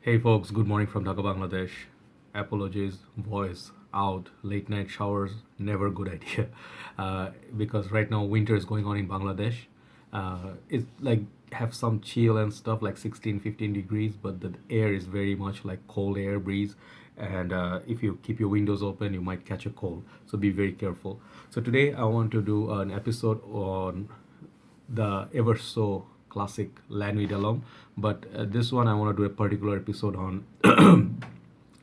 Hey folks, good morning from Dhaka, Bangladesh. Apologies, voice out, late night showers, never good idea. Because right now winter is going on in Bangladesh. It's like have some chill and stuff like 16, 15 degrees, but the air is very much like cold air breeze. And if you keep your windows open, you might catch a cold. So be very careful. So today I want to do an episode on the ever so classic La Nuit alum, but this one I want to do a particular episode on.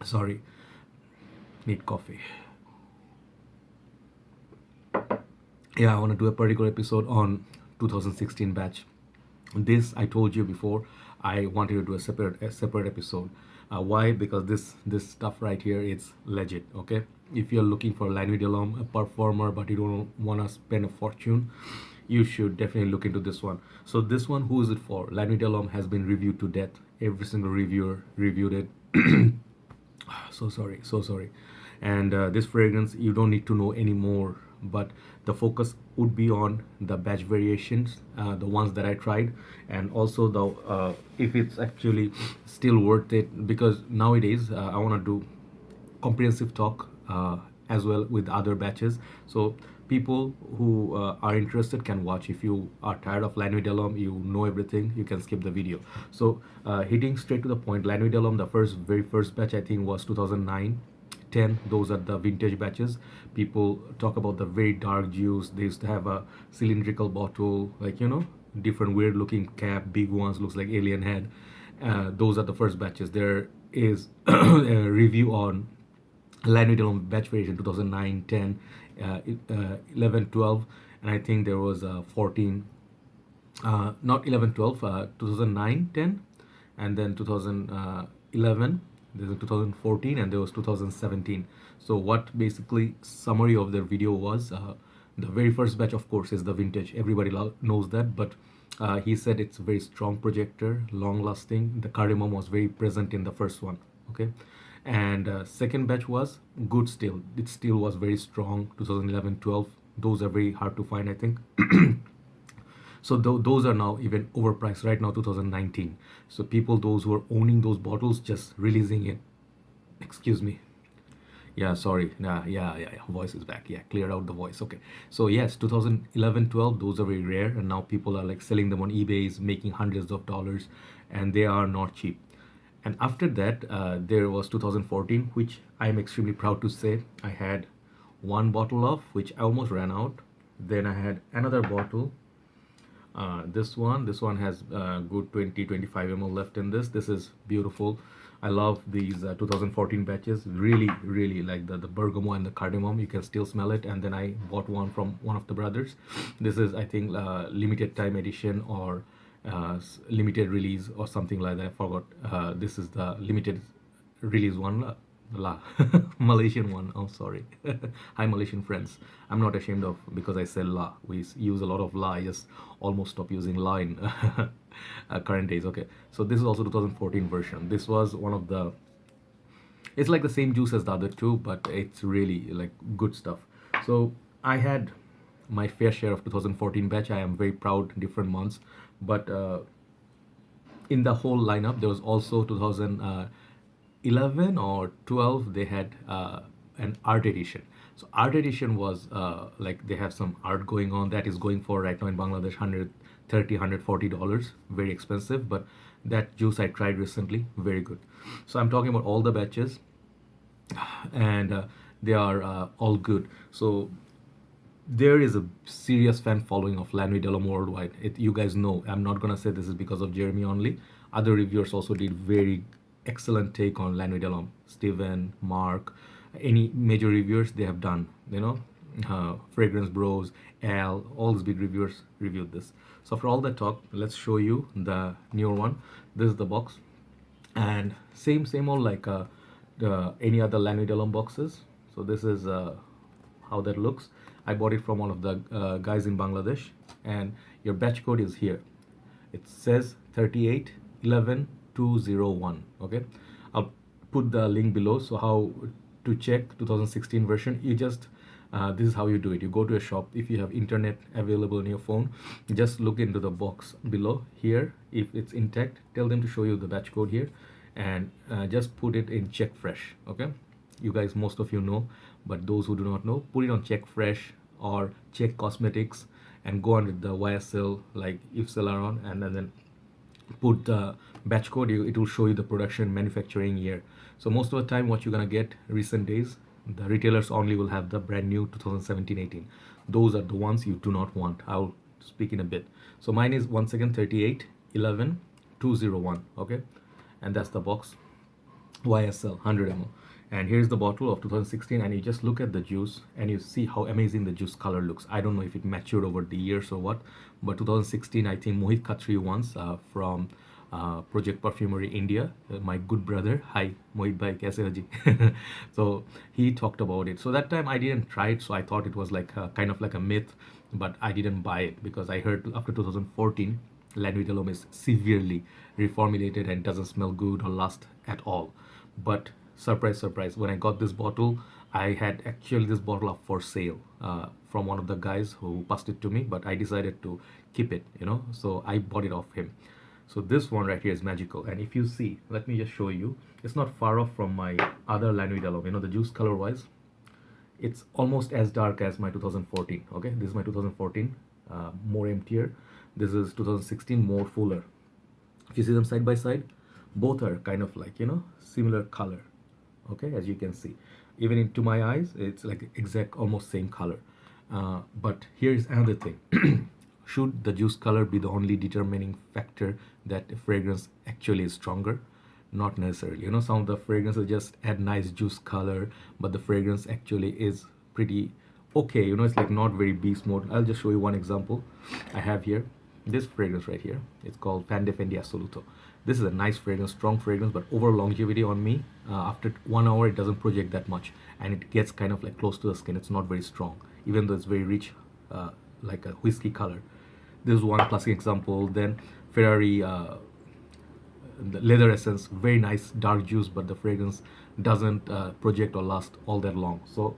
Sorry, need coffee. Yeah, I want to do a particular episode on 2016 batch. This I told you before. I wanted to do a separate episode. Why? Because this stuff right here is legit. Okay, if you're looking for Lanui Delhomme, a performer, but you don't want to spend a fortune, you should definitely look into this one. So this one, who is it for? Lanui Delhomme has been reviewed to death. Every single reviewer reviewed it. So sorry. And this fragrance you don't need to know anymore, but the focus would be on the batch variations, the ones that I tried, and also the if it's actually still worth it, because nowadays I want to do comprehensive talk as well with other batches. So people who are interested can watch. If you are tired of Lanui Delhomme, you know everything, you can skip the video. So hitting straight to the point, Lanui Delhomme, the very first batch I think was 2009, 10. Those are the vintage batches. People talk about the very dark juice. They used to have a cylindrical bottle, like, different weird looking cap, big ones, looks like alien head. Those are the first batches. There is a review on Lanui Delhomme batch variation 2009, 10, 11, 12, and I think there was 14, not 11, 12, 2009, 10, and then 2011, there's a 2014, and there was 2017. So what basically summary of the video was, the very first batch of course is the vintage, everybody knows that, but he said it's a very strong projector, long lasting. The cardamom was very present in the first one. Okay, and second batch was good still, it still was very strong. 2011, 12, those are very hard to find, I think. So those are now even overpriced right now, 2019. So people, those who are owning those bottles, just releasing it. Excuse me. Yeah, sorry. Yeah. Voice is back. Yeah, cleared out the voice. Okay. So yes, 2011, 12, those are very rare, and now people are like selling them on eBay's, making hundreds of dollars, and they are not cheap. And after that, there was 2014, which I am extremely proud to say I had one bottle of, which I almost ran out. Then I had another bottle. This one has good 20-25 ml left in this. This is beautiful. I love these 2014 batches. Really like the bergamot and the cardamom. You can still smell it. And then I bought one from one of the brothers. This is, I think, limited time edition or limited release or something like that. I forgot. This is the limited release one. La Malaysian one. Oh, sorry. Hi, Malaysian friends. I'm not ashamed of, because I say la. We use a lot of la. I just almost stop using la in current days. Okay, so this is also 2014 version. This was one of the. It's like the same juice as the other two, but it's really like good stuff. So I had my fair share of 2014 batch. I am very proud. Different months, but in the whole lineup, there was also 2011 or 12, they had an art edition. So art edition was like they have some art going on that is going for right now in Bangladesh $130-$140, very expensive, but that juice I tried recently, very good. So I'm talking about all the batches, and they are all good. So there is a serious fan following of La Nuit Delhomme worldwide. You guys know, I'm not gonna say this is because of Jeremy only. Other reviewers also did very excellent take on La Nuit Delhomme. Steven, Mark, any major reviewers, they have done. Fragrance Bros, Al, all these big reviewers reviewed this. So after all that talk, let's show you the newer one. This is the box, and same old like any other La Nuit Delhomme boxes. So this is how that looks. I bought it from one of the guys in Bangladesh, and your batch code is here. It says 3811201. Okay, I'll put the link below. So how to check 2016 version? You just this is how you do it. You go to a shop. If you have internet available on your phone, just look into the box below here. If it's intact, tell them to show you the batch code here, and just put it in check fresh. Okay, you guys, most of you know, but those who do not know, put it on check fresh or check cosmetics and go on with the YSL like if seller on, and then put the batch code. It will show you the production manufacturing year. So most of the time what you're gonna get recent days, the retailers only will have the brand new 2017-18. Those are the ones you do not want. I'll speak in a bit. So mine is once again 3811-201. Okay, and that's the box, YSL 100 ml. And here's the bottle of 2016, and you just look at the juice and you see how amazing the juice color looks. I don't know if it matured over the years or what, but 2016, I think Mohit Khatri once from Project Perfumery India, my good brother, hi Mohit bhai, kaise ho ji? So he talked about it. So that time I didn't try it, so I thought it was like kind of like a myth, but I didn't buy it because I heard after 2014 La Nuit de l'Homme is severely reformulated and doesn't smell good or last at all. But surprise, surprise, when I got this bottle, I had actually this bottle up for sale from one of the guys who passed it to me, but I decided to keep it, so I bought it off him. So this one right here is magical, and if you see, let me just show you, it's not far off from my other La Nuit de l'Homme, the juice color wise, it's almost as dark as my 2014. Okay, this is my 2014, more emptier. This is 2016, more fuller. If you see them side by side, both are kind of like similar color. Okay, as you can see, even into my eyes it's like exact almost same color. But here is another thing. Should the juice color be the only determining factor that a fragrance actually is stronger? Not necessarily. Some of the fragrances just add nice juice color, but the fragrance actually is pretty okay. It's like not very beast mode. I'll just show you one example. I have here this fragrance right here. It's called Fendi Assoluto. This is a nice fragrance, strong fragrance, but over longevity on me, after 1 hour it doesn't project that much, and it gets kind of like close to the skin. It's not very strong, even though it's very rich, like a whiskey color. This is one classic example. Then Ferrari, the leather essence, very nice dark juice, but the fragrance doesn't project or last all that long. So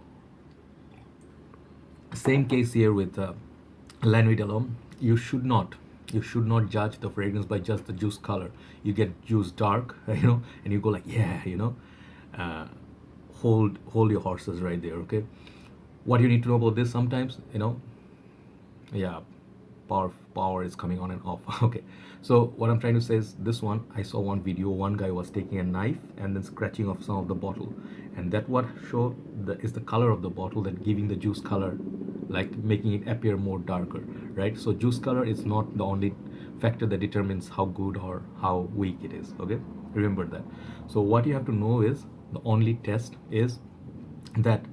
same case here with La Nuit de l'Homme. You should not judge the fragrance by just the juice color. You get juice dark, and you go like, yeah, uh, hold your horses right there. Okay, what you need to know about this sometimes, yeah, power is coming on and off. Okay, so what I'm trying to say is this one, I saw one video, one guy was taking a knife and then scratching off some of the bottle, and that what showed is the color of the bottle that giving the juice color, like making it appear more darker, right? So juice color is not the only factor that determines how good or how weak it is. Okay, remember that. So what you have to know is the only test is that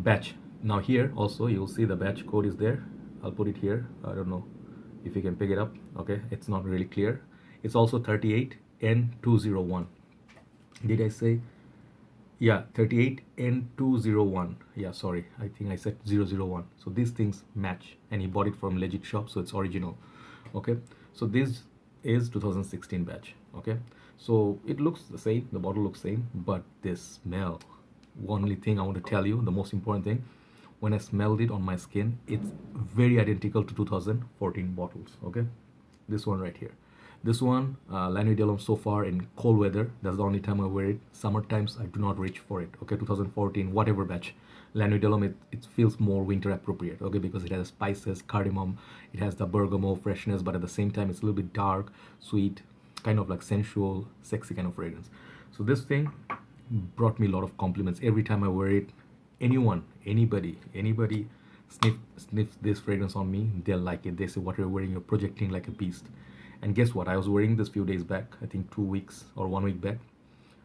batch. Now here also you'll see the batch code is there. I'll put it here. I don't know if you can pick it up. Okay, it's not really clear. It's also 38N201. Did I say? Yeah, 38N201. Yeah, sorry, I think I said 001. So these things match, and he bought it from legit shop, so it's original. Okay, so this is 2016 batch. Okay, so it looks the same, the bottle looks same, but this smell, only thing I want to tell you, the most important thing, when I smelled it on my skin, it's very identical to 2014 bottles. Okay, this one right here, this one, La Nuit de l'Homme, so far in cold weather, that's the only time I wear it. Summer times I do not reach for it. Okay, 2014 whatever batch, La Nuit de l'Homme, it feels more winter appropriate. Okay, because it has spices, cardamom, it has the bergamot freshness, but at the same time it's a little bit dark, sweet, kind of like sensual, sexy kind of fragrance. So this thing brought me a lot of compliments every time I wear it. Anybody sniff this fragrance on me, they'll like it. They say, what you're wearing, you're projecting like a beast. And guess what, I was wearing this few days back, I think 2 weeks or 1 week back.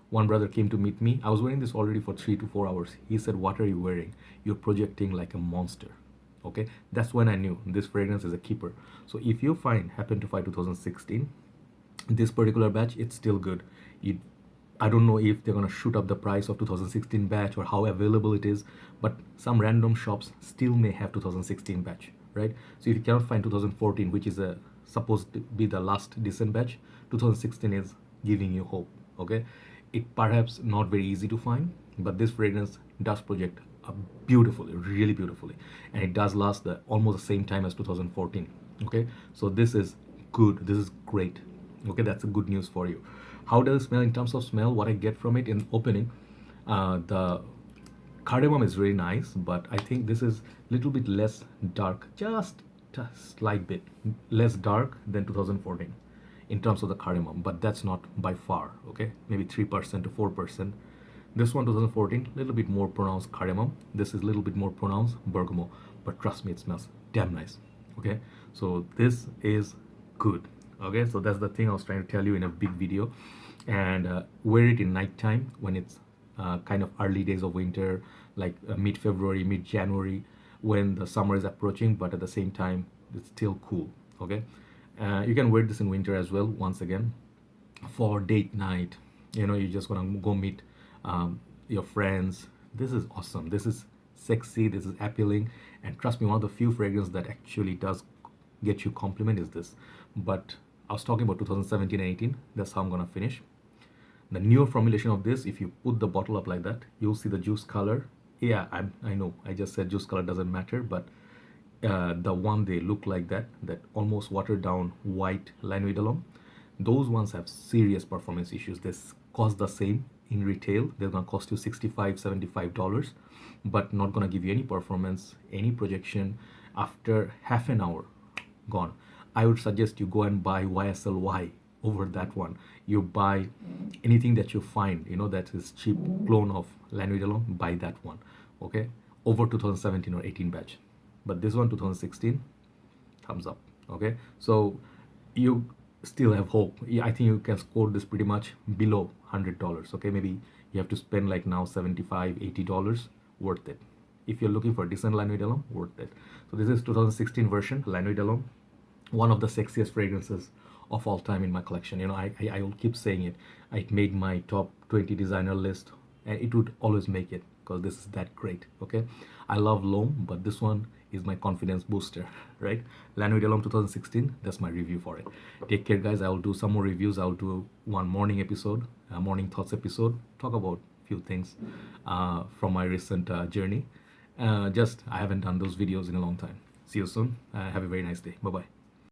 One brother came to meet me. I was wearing this already for 3 to 4 hours. He said, what are you wearing? You're projecting like a monster. Okay, that's when I knew this fragrance is a keeper. So if you happen to find 2016, this particular batch, it's still good. I don't know if they're gonna shoot up the price of 2016 batch or how available it is, but some random shops still may have 2016 batch, right? So if you cannot find 2014, which is supposed to be the last decent batch, 2016 is giving you hope. Okay, it perhaps not very easy to find, but this fragrance does project beautifully, really beautifully, and it does last almost the same time as 2014. Okay, so this is good, this is great. Okay, that's a good news for you. How does it smell in terms of smell? What I get from it in opening, the cardamom is really nice, but I think this is a little bit less dark, just a slight bit less dark than 2014 in terms of the cardamom, but that's not by far. Okay, maybe 3% to 4%. This one 2014, a little bit more pronounced cardamom. This is a little bit more pronounced bergamot, but trust me, it smells damn nice. Okay, so this is good. Okay, so that's the thing I was trying to tell you in a big video. And wear it in nighttime when it's kind of early days of winter, like mid-February, mid-January, when the summer is approaching, but at the same time it's still cool. Okay, you can wear this in winter as well. Once again, for date night, you just gonna go meet your friends. This is awesome. This is sexy. This is appealing. And trust me, one of the few fragrances that actually does get you compliment is this. But I was talking about 2017 and 18. That's how I'm gonna finish. The newer formulation of this, if you put the bottle up like that, you'll see the juice color. Yeah, I know. I just said juice color doesn't matter, but the one they look like that almost watered down white Nuit, those ones have serious performance issues. They cost the same in retail. They're gonna cost you $65, $75, but not gonna give you any performance, any projection. After half an hour, gone. I would suggest you go and buy YSL over that one. You buy anything that you find, that is cheap clone of Nuit, buy that one. Okay, over 2017 or 18 batch. But this one 2016, thumbs up. Okay, so you still have hope. Yeah, I think you can score this pretty much below $100. Okay, maybe you have to spend like now $75, $80. Worth it. If you're looking for a decent Nuit, worth it. So this is 2016 version Nuit, one of the sexiest fragrances of all time in my collection. I will keep saying it. It made my top 20 designer list, and it would always make it because this is that great. Okay, I love L'Homme, but this one is my confidence booster, right? Nuit 2016. That's my review for it. Take care, guys. I will do some more reviews. I'll do one morning episode, morning thoughts episode. Talk about few things from my recent journey. I haven't done those videos in a long time. See you soon. Have a very nice day. Bye bye.